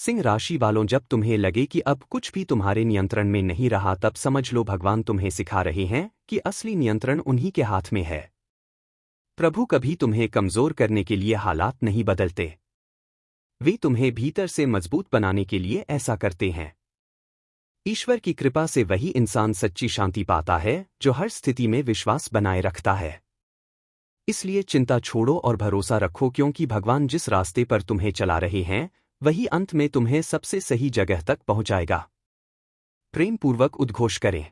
सिंह राशि वालों, जब तुम्हें लगे कि अब कुछ भी तुम्हारे नियंत्रण में नहीं रहा, तब समझ लो भगवान तुम्हें सिखा रहे हैं कि असली नियंत्रण उन्हीं के हाथ में है। प्रभु कभी तुम्हें कमजोर करने के लिए हालात नहीं बदलते, वे तुम्हें भीतर से मजबूत बनाने के लिए ऐसा करते हैं। ईश्वर की कृपा से वही इंसान सच्ची शांति पाता है जो हर स्थिति में विश्वास बनाए रखता है। इसलिए चिंता छोड़ो और भरोसा रखो, क्योंकि भगवान जिस रास्ते पर तुम्हें चला रहे हैं वही अंत में तुम्हें सबसे सही जगह तक पहुंचाएगा। प्रेम पूर्वक उद्घोष करें,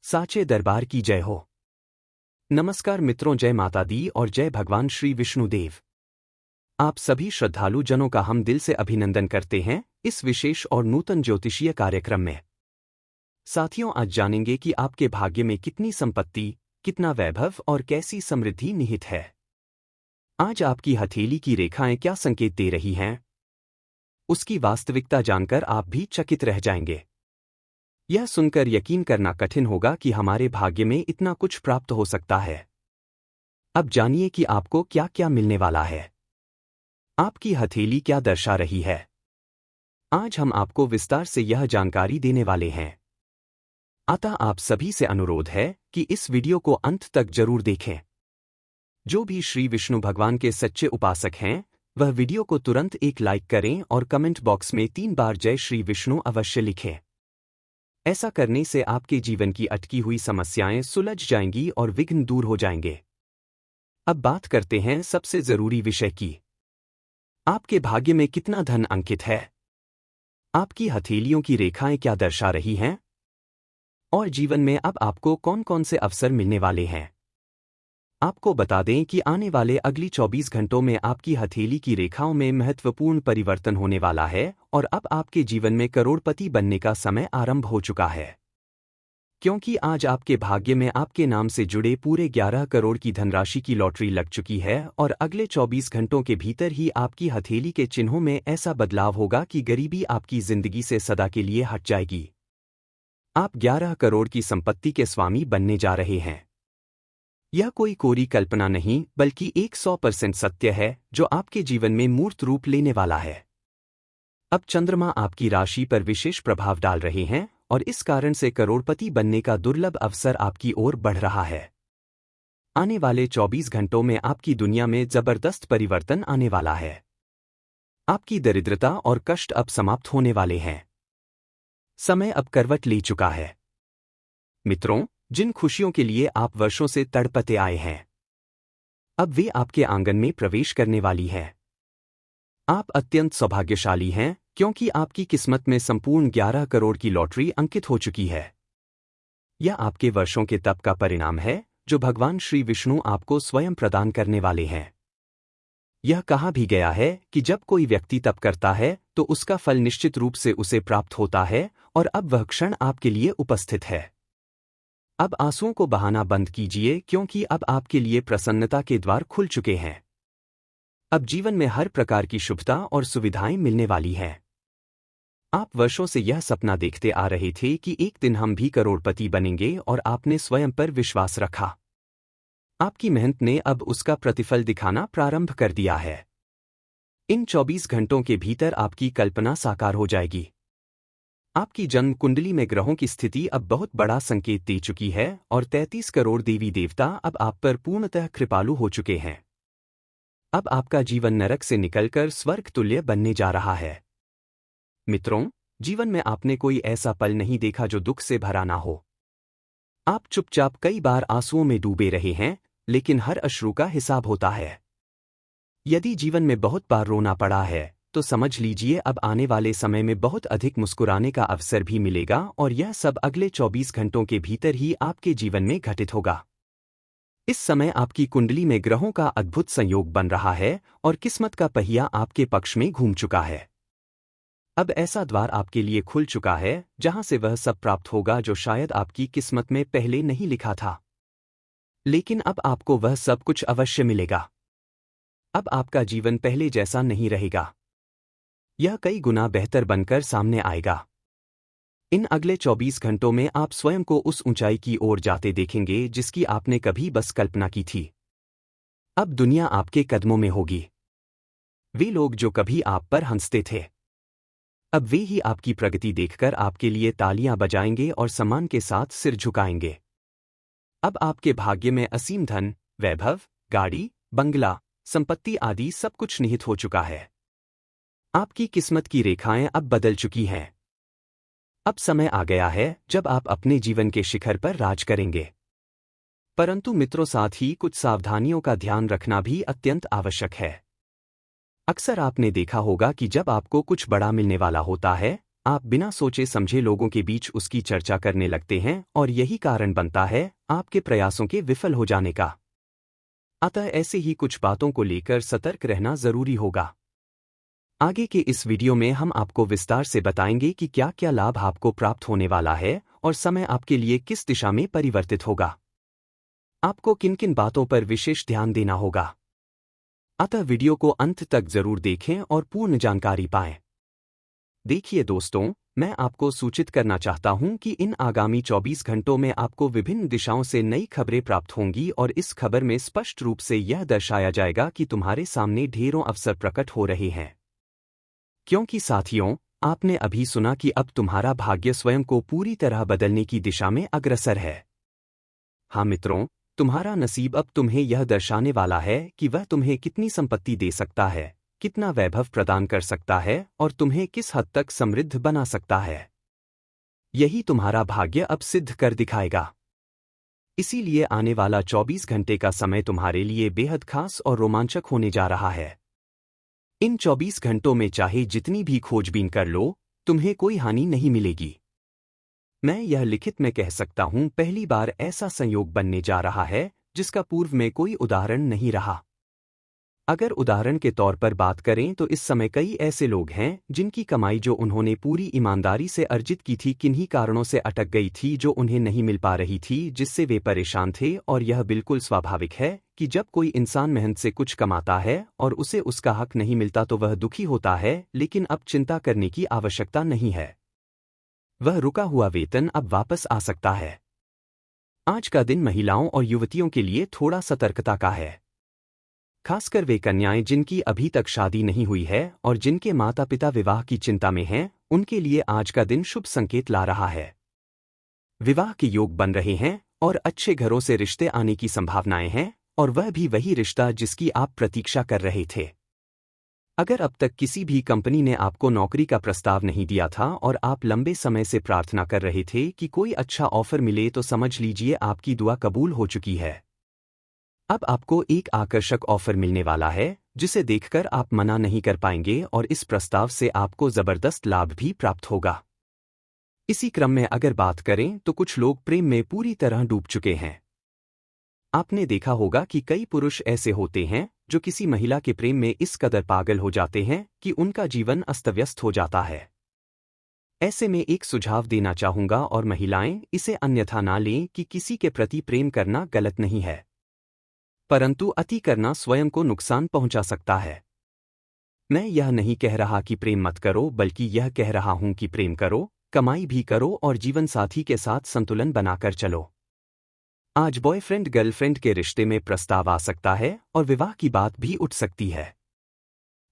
साचे दरबार की जय हो। नमस्कार मित्रों, जय माता दी और जय भगवान श्री विष्णुदेव। आप सभी श्रद्धालु जनों का हम दिल से अभिनंदन करते हैं इस विशेष और नूतन ज्योतिषीय कार्यक्रम में। साथियों, आज जानेंगे कि आपके भाग्य में कितनी संपत्ति, कितना वैभव और कैसी समृद्धि निहित है। आज आपकी हथेली की रेखाएं क्या संकेत दे रही हैं, उसकी वास्तविकता जानकर आप भी चकित रह जाएंगे। यह सुनकर यकीन करना कठिन होगा कि हमारे भाग्य में इतना कुछ प्राप्त हो सकता है। अब जानिए कि आपको क्या क्या मिलने वाला है, आपकी हथेली क्या दर्शा रही है। आज हम आपको विस्तार से यह जानकारी देने वाले हैं। अतः आप सभी से अनुरोध है कि इस वीडियो को अंत तक जरूर देखें। जो भी श्री विष्णु भगवान के सच्चे उपासक हैं वह वीडियो को तुरंत एक लाइक करें और कमेंट बॉक्स में 3 बार जय श्री विष्णु अवश्य लिखें। ऐसा करने से आपके जीवन की अटकी हुई समस्याएं सुलझ जाएंगी और विघ्न दूर हो जाएंगे। अब बात करते हैं सबसे जरूरी विषय की। आपके भाग्य में कितना धन अंकित है, आपकी हथेलियों की रेखाएं क्या दर्शा रही हैं, और जीवन में अब आपको कौन कौन से अवसर मिलने वाले हैं। आपको बता दें कि आने वाले अगली 24 घंटों में आपकी हथेली की रेखाओं में महत्वपूर्ण परिवर्तन होने वाला है और अब आपके जीवन में करोड़पति बनने का समय आरंभ हो चुका है। क्योंकि आज आपके भाग्य में आपके नाम से जुड़े पूरे 11 करोड़ की धनराशि की लॉटरी लग चुकी है और अगले 24 घंटों के भीतर ही आपकी हथेली के चिन्हों में ऐसा बदलाव होगा कि गरीबी आपकी जिंदगी से सदा के लिए हट जाएगी। आप 11 करोड़ की संपत्ति के स्वामी बनने जा रहे हैं। यह कोई कोरी कल्पना नहीं बल्कि 100% सत्य है जो आपके जीवन में मूर्त रूप लेने वाला है। अब चंद्रमा आपकी राशि पर विशेष प्रभाव डाल रहे हैं और इस कारण से करोड़पति बनने का दुर्लभ अवसर आपकी ओर बढ़ रहा है। आने वाले 24 घंटों में आपकी दुनिया में जबरदस्त परिवर्तन आने वाला है। आपकी दरिद्रता और कष्ट अब समाप्त होने वाले हैं। समय अब करवट ले चुका है। मित्रों, जिन खुशियों के लिए आप वर्षों से तड़पते आए हैं अब वे आपके आंगन में प्रवेश करने वाली है। आप अत्यंत सौभाग्यशाली हैं क्योंकि आपकी किस्मत में संपूर्ण 11 करोड़ की लॉटरी अंकित हो चुकी है। यह आपके वर्षों के तप का परिणाम है जो भगवान श्री विष्णु आपको स्वयं प्रदान करने वाले हैं। यह कहा भी गया है कि जब कोई व्यक्ति तप करता है तो उसका फल निश्चित रूप से उसे प्राप्त होता है और अब वह क्षण आपके लिए उपस्थित है। अब आंसुओं को बहाना बंद कीजिए क्योंकि अब आपके लिए प्रसन्नता के द्वार खुल चुके हैं। अब जीवन में हर प्रकार की शुभता और सुविधाएं मिलने वाली हैं। आप वर्षों से यह सपना देखते आ रहे थे कि एक दिन हम भी करोड़पति बनेंगे और आपने स्वयं पर विश्वास रखा। आपकी मेहनत ने अब उसका प्रतिफल दिखाना प्रारंभ कर दिया है। इन 24 घंटों के भीतर आपकी कल्पना साकार हो जाएगी। आपकी जन्म कुंडली में ग्रहों की स्थिति अब बहुत बड़ा संकेत दे चुकी है और 33 करोड़ देवी देवता अब आप पर पूर्णतः कृपालु हो चुके हैं। अब आपका जीवन नरक से निकलकर स्वर्ग तुल्य बनने जा रहा है। मित्रों, जीवन में आपने कोई ऐसा पल नहीं देखा जो दुख से भरा ना हो। आप चुपचाप कई बार आंसुओं में डूबे रहे हैं, लेकिन हर अश्रु का हिसाब होता है। यदि जीवन में बहुत बार रोना पड़ा है तो समझ लीजिए अब आने वाले समय में बहुत अधिक मुस्कुराने का अवसर भी मिलेगा और यह सब अगले 24 घंटों के भीतर ही आपके जीवन में घटित होगा। इस समय आपकी कुंडली में ग्रहों का अद्भुत संयोग बन रहा है और किस्मत का पहिया आपके पक्ष में घूम चुका है। अब ऐसा द्वार आपके लिए खुल चुका है जहां से वह सब प्राप्त होगा जो शायद आपकी किस्मत में पहले नहीं लिखा था, लेकिन अब आपको वह सब कुछ अवश्य मिलेगा। अब आपका जीवन पहले जैसा नहीं रहेगा, यह कई गुना बेहतर बनकर सामने आएगा। इन अगले 24 घंटों में आप स्वयं को उस ऊंचाई की ओर जाते देखेंगे जिसकी आपने कभी बस कल्पना की थी। अब दुनिया आपके कदमों में होगी। वे लोग जो कभी आप पर हंसते थे, अब वे ही आपकी प्रगति देखकर आपके लिए तालियां बजाएंगे और सम्मान के साथ सिर झुकाएंगे। अब आपके भाग्य में असीम धन, वैभव, गाड़ी, बंगला, संपत्ति आदि सब कुछ निहित हो चुका है। आपकी किस्मत की रेखाएं अब बदल चुकी हैं। अब समय आ गया है जब आप अपने जीवन के शिखर पर राज करेंगे। परंतु मित्रों, साथ ही कुछ सावधानियों का ध्यान रखना भी अत्यंत आवश्यक है। अक्सर आपने देखा होगा कि जब आपको कुछ बड़ा मिलने वाला होता है, आप बिना सोचे समझे लोगों के बीच उसकी चर्चा करने लगते हैं और यही कारण बनता है आपके प्रयासों के विफल हो जाने का। अतः ऐसे ही कुछ बातों को लेकर सतर्क रहना जरूरी होगा। आगे के इस वीडियो में हम आपको विस्तार से बताएंगे कि क्या क्या लाभ आपको प्राप्त होने वाला है और समय आपके लिए किस दिशा में परिवर्तित होगा। आपको किन किन बातों पर विशेष ध्यान देना होगा। अतः वीडियो को अंत तक जरूर देखें और पूर्ण जानकारी पाएं। देखिए दोस्तों, मैं आपको सूचित करना चाहता हूं कि इन आगामी 24 घंटों में आपको विभिन्न दिशाओं से नई खबरें प्राप्त होंगी और इस खबर में स्पष्ट रूप से यह दर्शाया जाएगा कि तुम्हारे सामने ढेरों अवसर प्रकट हो रहे हैं। क्योंकि साथियों, आपने अभी सुना कि अब तुम्हारा भाग्य स्वयं को पूरी तरह बदलने की दिशा में अग्रसर है। हाँ मित्रों, तुम्हारा नसीब अब तुम्हें यह दर्शाने वाला है कि वह तुम्हें कितनी संपत्ति दे सकता है, कितना वैभव प्रदान कर सकता है और तुम्हें किस हद तक समृद्ध बना सकता है। यही तुम्हारा भाग्य अब सिद्ध कर दिखाएगा। इसीलिए आने वाला 24 घंटे का समय तुम्हारे लिए बेहद खास और रोमांचक होने जा रहा है। इन 24 घंटों में चाहे जितनी भी खोजबीन कर लो, तुम्हें कोई हानि नहीं मिलेगी। मैं यह लिखित में कह सकता हूं, पहली बार ऐसा संयोग बनने जा रहा है जिसका पूर्व में कोई उदाहरण नहीं रहा। अगर उदाहरण के तौर पर बात करें तो इस समय कई ऐसे लोग हैं जिनकी कमाई जो उन्होंने पूरी ईमानदारी से अर्जित की थी, किन्हीं कारणों से अटक गई थी जो उन्हें नहीं मिल पा रही थी, जिससे वे परेशान थे। और यह बिल्कुल स्वाभाविक है कि जब कोई इंसान मेहनत से कुछ कमाता है और उसे उसका हक नहीं मिलता तो वह दुखी होता है। लेकिन अब चिंता करने की आवश्यकता नहीं है। वह रुका हुआ वेतन अब वापस आ सकता है। आज का दिन महिलाओं और युवतियों के लिए थोड़ा सतर्कता का है। खासकर वे कन्याएं जिनकी अभी तक शादी नहीं हुई है और जिनके माता पिता विवाह की चिंता में हैं, उनके लिए आज का दिन शुभ संकेत ला रहा है। विवाह के योग बन रहे हैं और अच्छे घरों से रिश्ते आने की संभावनाएं हैं, और वह भी वही रिश्ता जिसकी आप प्रतीक्षा कर रहे थे। अगर अब तक किसी भी कंपनी ने आपको नौकरी का प्रस्ताव नहीं दिया था और आप लंबे समय से प्रार्थना कर रहे थे कि कोई अच्छा ऑफर मिले, तो समझ लीजिए आपकी दुआ कबूल हो चुकी है। अब आपको एक आकर्षक ऑफर मिलने वाला है जिसे देखकर आप मना नहीं कर पाएंगे और इस प्रस्ताव से आपको जबरदस्त लाभ भी प्राप्त होगा। इसी क्रम में अगर बात करें तो कुछ लोग प्रेम में पूरी तरह डूब चुके हैं। आपने देखा होगा कि कई पुरुष ऐसे होते हैं जो किसी महिला के प्रेम में इस कदर पागल हो जाते हैं कि उनका जीवन अस्त-व्यस्त हो जाता है। ऐसे में एक सुझाव देना चाहूंगा, और महिलाएं इसे अन्यथा ना लें, कि किसी के प्रति प्रेम करना गलत नहीं है, परंतु अति करना स्वयं को नुकसान पहुंचा सकता है। मैं यह नहीं कह रहा कि प्रेम मत करो, बल्कि यह कह रहा हूं कि प्रेम करो, कमाई भी करो और जीवन साथी के साथ संतुलन बनाकर चलो। आज बॉयफ्रेंड गर्लफ्रेंड के रिश्ते में प्रस्ताव आ सकता है और विवाह की बात भी उठ सकती है।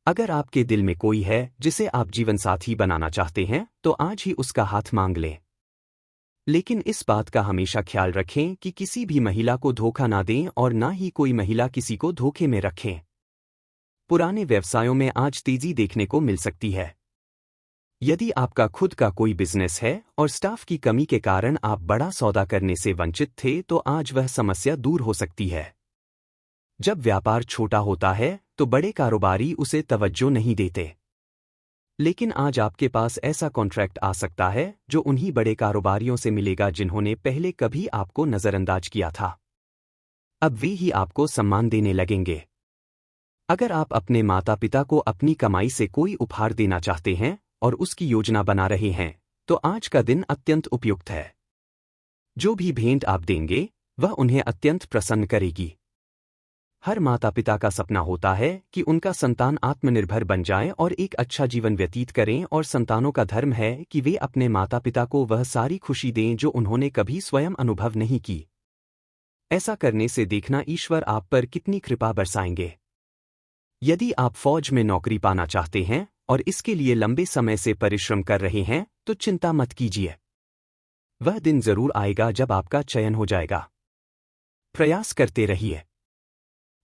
अगर आपके दिल में कोई है जिसे आप जीवन साथी बनाना चाहते हैं, तो आज ही उसका हाथ मांग लें। लेकिन इस बात का हमेशा ख्याल रखें कि किसी भी महिला को धोखा ना दें और ना ही कोई महिला किसी को धोखे में रखें। पुराने व्यवसायों में आज तेजी देखने को मिल सकती है। यदि आपका खुद का कोई बिजनेस है और स्टाफ की कमी के कारण आप बड़ा सौदा करने से वंचित थे, तो आज वह समस्या दूर हो सकती है। जब व्यापार छोटा होता है तो बड़े कारोबारी उसे तवज्जो नहीं देते, लेकिन आज आपके पास ऐसा कॉन्ट्रैक्ट आ सकता है जो उन्हीं बड़े कारोबारियों से मिलेगा जिन्होंने पहले कभी आपको नजरअंदाज किया था। अब वे ही आपको सम्मान देने लगेंगे। अगर आप अपने माता पिता को अपनी कमाई से कोई उपहार देना चाहते हैं और उसकी योजना बना रहे हैं, तो आज का दिन अत्यंत उपयुक्त है। जो भी भेंट आप देंगे वह उन्हें अत्यंत प्रसन्न करेगी। हर माता पिता का सपना होता है कि उनका संतान आत्मनिर्भर बन जाए और एक अच्छा जीवन व्यतीत करें, और संतानों का धर्म है कि वे अपने माता पिता को वह सारी खुशी दें जो उन्होंने कभी स्वयं अनुभव नहीं की। ऐसा करने से देखना ईश्वर आप पर कितनी कृपा बरसाएंगे। यदि आप फौज में नौकरी पाना चाहते हैं और इसके लिए लंबे समय से परिश्रम कर रहे हैं तो चिंता मत कीजिए। वह दिन जरूर आएगा जब आपका चयन हो जाएगा। प्रयास करते रहिए।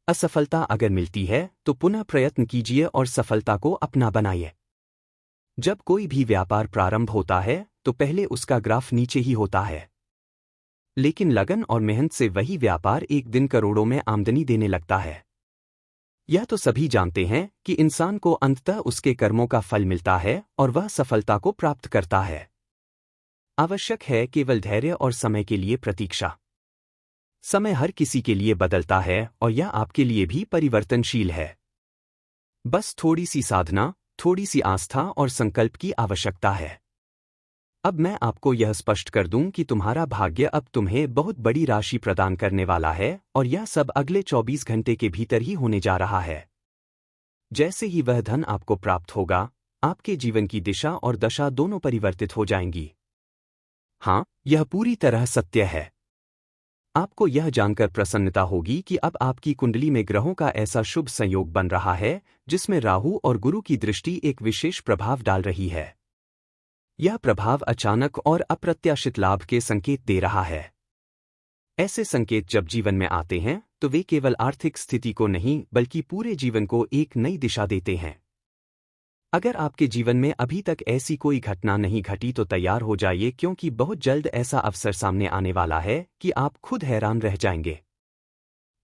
असफलता अगर मिलती है तो पुनः प्रयत्न कीजिए और सफलता को अपना बनाइए। जब कोई भी व्यापार प्रारंभ होता है तो पहले उसका ग्राफ नीचे ही होता है, लेकिन लगन और मेहनत से वही व्यापार एक दिन करोड़ों में आमदनी देने लगता है। यह तो सभी जानते हैं कि इंसान को अंततः उसके कर्मों का फल मिलता है और वह सफलता को प्राप्त करता है। आवश्यक है केवल धैर्य और समय के लिए प्रतीक्षा। समय हर किसी के लिए बदलता है और यह आपके लिए भी परिवर्तनशील है। बस थोड़ी सी साधना, थोड़ी सी आस्था और संकल्प की आवश्यकता है। अब मैं आपको यह स्पष्ट कर दूं कि तुम्हारा भाग्य अब तुम्हें बहुत बड़ी राशि प्रदान करने वाला है और यह सब अगले 24 घंटे के भीतर ही होने जा रहा है। जैसे ही वह धन आपको प्राप्त होगा, आपके जीवन की दिशा और दशा दोनों परिवर्तित हो जाएंगी। हाँ, यह पूरी तरह सत्य है। आपको यह जानकर प्रसन्नता होगी कि अब आपकी कुंडली में ग्रहों का ऐसा शुभ संयोग बन रहा है जिसमें राहु और गुरु की दृष्टि एक विशेष प्रभाव डाल रही है। यह प्रभाव अचानक और अप्रत्याशित लाभ के संकेत दे रहा है। ऐसे संकेत जब जीवन में आते हैं तो वे केवल आर्थिक स्थिति को नहीं बल्कि पूरे जीवन को एक नई दिशा देते हैं। अगर आपके जीवन में अभी तक ऐसी कोई घटना नहीं घटी तो तैयार हो जाइए, क्योंकि बहुत जल्द ऐसा अवसर सामने आने वाला है कि आप खुद हैरान रह जाएंगे।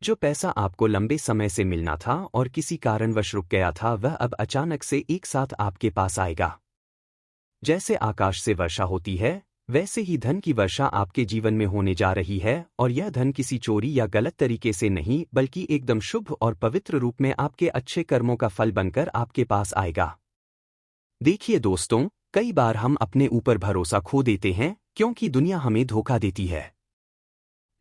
जो पैसा आपको लंबे समय से मिलना था और किसी कारणवश रुक गया था, वह अब अचानक से एक साथ आपके पास आएगा। जैसे आकाश से वर्षा होती है, वैसे ही धन की वर्षा आपके जीवन में होने जा रही है, और यह धन किसी चोरी या गलत तरीके से नहीं बल्कि एकदम शुभ और पवित्र रूप में आपके अच्छे कर्मों का फल बनकर आपके पास आएगा। देखिए दोस्तों, कई बार हम अपने ऊपर भरोसा खो देते हैं क्योंकि दुनिया हमें धोखा देती है।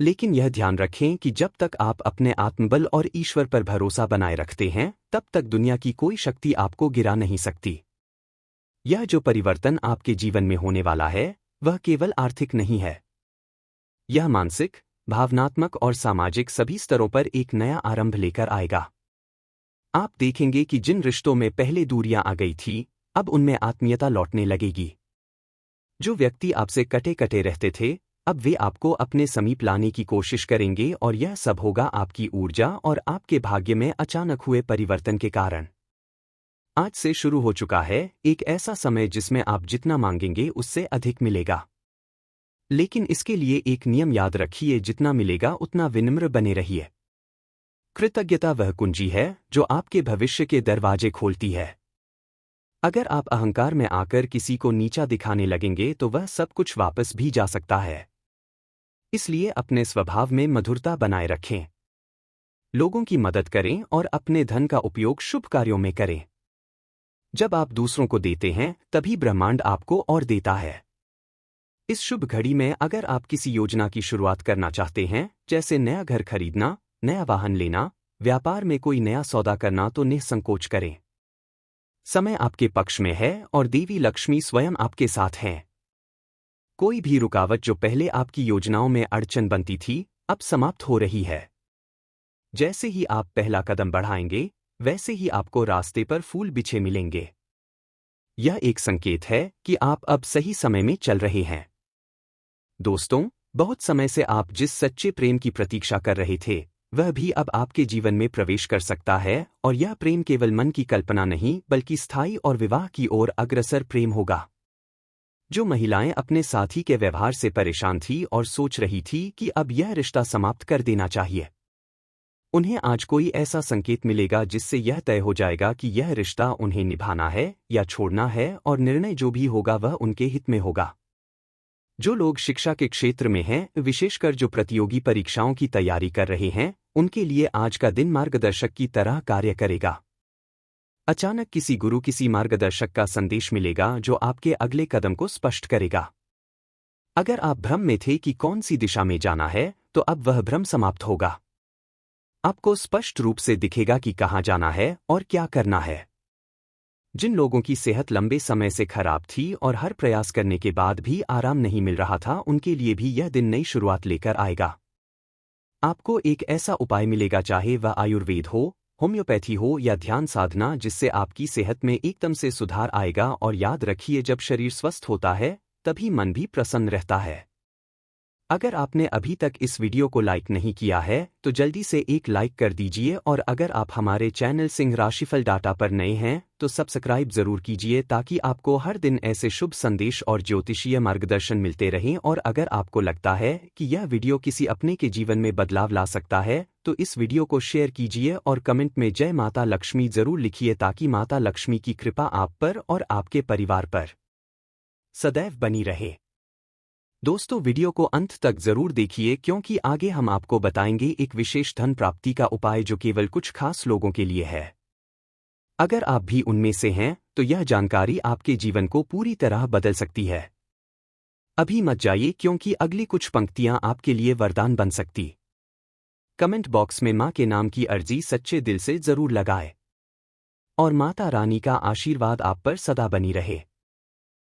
लेकिन यह ध्यान रखें कि जब तक आप अपने आत्मबल और ईश्वर पर भरोसा बनाए रखते हैं, तब तक दुनिया की कोई शक्ति आपको गिरा नहीं सकती। यह जो परिवर्तन आपके जीवन में होने वाला है, वह केवल आर्थिक नहीं है। यह मानसिक, भावनात्मक और सामाजिक सभी स्तरों पर एक नया आरंभ लेकर आएगा। आप देखेंगे कि जिन रिश्तों में पहले दूरियां आ गई थी, अब उनमें आत्मीयता लौटने लगेगी। जो व्यक्ति आपसे कटे कटे रहते थे, अब वे आपको अपने समीप लाने की कोशिश करेंगे, और यह सब होगा आपकी ऊर्जा और आपके भाग्य में अचानक हुए परिवर्तन के कारण। आज से शुरू हो चुका है एक ऐसा समय जिसमें आप जितना मांगेंगे उससे अधिक मिलेगा। लेकिन इसके लिए एक नियम याद रखिए, जितना मिलेगा उतना विनम्र बने रहिए। कृतज्ञता वह कुंजी है जो आपके भविष्य के दरवाजे खोलती है। अगर आप अहंकार में आकर किसी को नीचा दिखाने लगेंगे तो वह सब कुछ वापस भी जा सकता है। इसलिए अपने स्वभाव में मधुरता बनाए रखें। लोगों की मदद करें और अपने धन का उपयोग शुभ कार्यों में करें। जब आप दूसरों को देते हैं, तभी ब्रह्मांड आपको और देता है। इस शुभ घड़ी में अगर आप किसी योजना की शुरुआत करना चाहते हैं, जैसे नया घर खरीदना, नया वाहन लेना, व्यापार में कोई नया सौदा करना, तो निसंकोच करें। समय आपके पक्ष में है और देवी लक्ष्मी स्वयं आपके साथ हैं। कोई भी रुकावट जो पहले आपकी योजनाओं में अड़चन बनती थी, अब समाप्त हो रही है। जैसे ही आप पहला कदम बढ़ाएंगे, वैसे ही आपको रास्ते पर फूल बिछे मिलेंगे। यह एक संकेत है कि आप अब सही समय में चल रहे हैं। दोस्तों, बहुत समय से आप जिस सच्चे प्रेम की प्रतीक्षा कर रहे थे, वह भी अब आपके जीवन में प्रवेश कर सकता है, और यह प्रेम केवल मन की कल्पना नहीं बल्कि स्थायी और विवाह की ओर अग्रसर प्रेम होगा। जो महिलाएं अपने साथी के व्यवहार से परेशान थी और सोच रही थी कि अब यह रिश्ता समाप्त कर देना चाहिए, उन्हें आज कोई ऐसा संकेत मिलेगा जिससे यह तय हो जाएगा कि यह रिश्ता उन्हें निभाना है या छोड़ना है, और निर्णय जो भी होगा वह उनके हित में होगा। जो लोग शिक्षा के क्षेत्र में हैं, विशेषकर जो प्रतियोगी परीक्षाओं की तैयारी कर रहे हैं, उनके लिए आज का दिन मार्गदर्शक की तरह कार्य करेगा। अचानक किसी गुरु, किसी मार्गदर्शक का संदेश मिलेगा जो आपके अगले कदम को स्पष्ट करेगा। अगर आप भ्रम में थे कि कौन सी दिशा में जाना है, तो अब वह भ्रम समाप्त होगा। आपको स्पष्ट रूप से दिखेगा कि कहाँ जाना है और क्या करना है। जिन लोगों की सेहत लंबे समय से खराब थी और हर प्रयास करने के बाद भी आराम नहीं मिल रहा था, उनके लिए भी यह दिन नई शुरुआत लेकर आएगा। आपको एक ऐसा उपाय मिलेगा, चाहे वह आयुर्वेद हो, होम्योपैथी हो या ध्यान साधना, जिससे आपकी सेहत में एकदम से सुधार आएगा। और याद रखिए, जब शरीर स्वस्थ होता है तभी मन भी प्रसन्न रहता है। अगर आपने अभी तक इस वीडियो को लाइक नहीं किया है तो जल्दी से एक लाइक कर दीजिए, और अगर आप हमारे चैनल सिंह राशिफल डाटा पर नए हैं तो सब्सक्राइब जरूर कीजिए, ताकि आपको हर दिन ऐसे शुभ संदेश और ज्योतिषीय मार्गदर्शन मिलते रहें। और अगर आपको लगता है कि यह वीडियो किसी अपने के जीवन में बदलाव ला सकता है तो इस वीडियो को शेयर कीजिए और कमेंट में जय माता लक्ष्मी जरूर लिखिए, ताकि माता लक्ष्मी की कृपा आप पर और आपके परिवार पर सदैव बनी रहे। दोस्तों, वीडियो को अंत तक जरूर देखिए, क्योंकि आगे हम आपको बताएंगे एक विशेष धन प्राप्ति का उपाय जो केवल कुछ खास लोगों के लिए है। अगर आप भी उनमें से हैं तो यह जानकारी आपके जीवन को पूरी तरह बदल सकती है। अभी मत जाइए, क्योंकि अगली कुछ पंक्तियां आपके लिए वरदान बन सकती। कमेंट बॉक्स में मां के नाम की अर्जी सच्चे दिल से जरूर लगाएं और माता रानी का आशीर्वाद आप पर सदा बनी रहे।